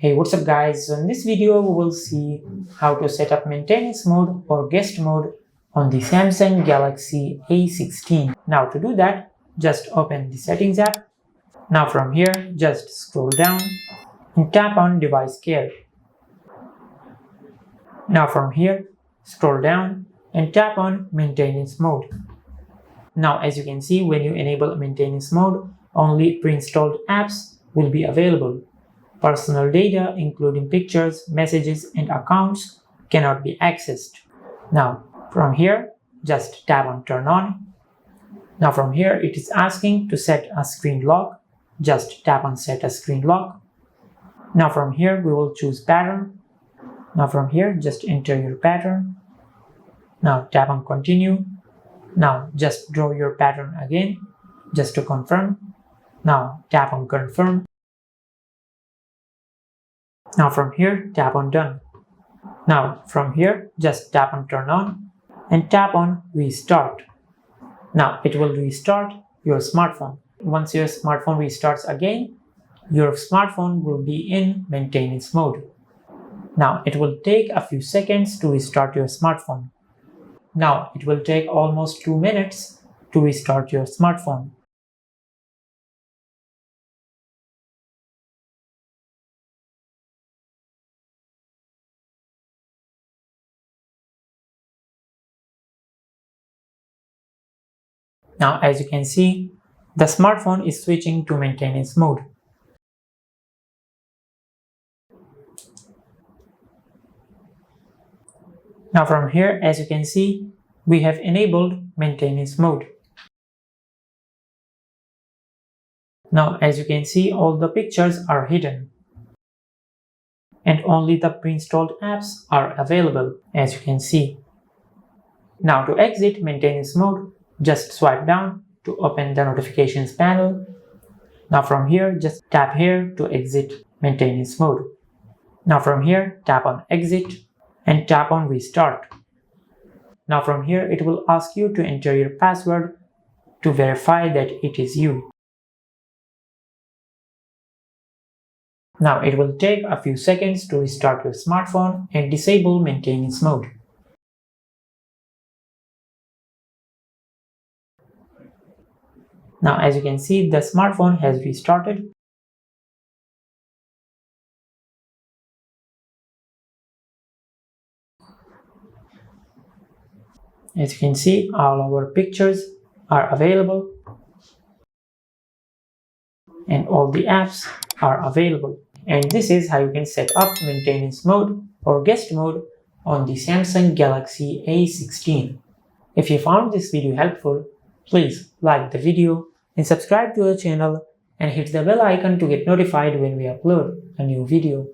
Hey, what's up guys? So in this video we will see how to set up maintenance mode or guest mode on the Samsung Galaxy A16. Now to do that, just open the settings app. Now from here, just scroll down and tap on device care. Now from here, scroll down and tap on maintenance mode. Now as you can see, when you enable maintenance mode, only pre-installed apps will be available. Personal data, including pictures, messages, and accounts, cannot be accessed. Now, from here, just tap on Turn On. Now from here, it is asking to set a screen lock. Just tap on Set a Screen Lock. Now from here, we will choose Pattern. Now from here, just enter your pattern. Now tap on Continue. Now just draw your pattern again, just to confirm. Now tap on Confirm. Now from here, tap on Done. Now from here, just tap on Turn On and tap on Restart. Now it will restart your smartphone. Once your smartphone restarts again, your smartphone will be in maintenance mode. Now it will take a few seconds to restart your smartphone. Now it will take almost 2 minutes to restart your smartphone. Now as you can see, the smartphone is switching to maintenance mode. Now from here, as you can see, we have enabled maintenance mode. Now as you can see, all the pictures are hidden and only the pre-installed apps are available, as you can see. Now to exit maintenance mode, just swipe down to open the notifications panel. Now from here, just tap here to exit maintenance mode. Now from here, tap on Exit and tap on Restart. Now from here, it will ask you to enter your password to verify that it is you. Now it will take a few seconds to restart your smartphone and disable maintenance mode. Now as you can see, the smartphone has restarted. As you can see, all our pictures are available and all the apps are available. And this is how you can set up maintenance mode or guest mode on the Samsung Galaxy A16. If you found this video helpful, please like the video and subscribe to our channel and hit the bell icon to get notified when we upload a new video.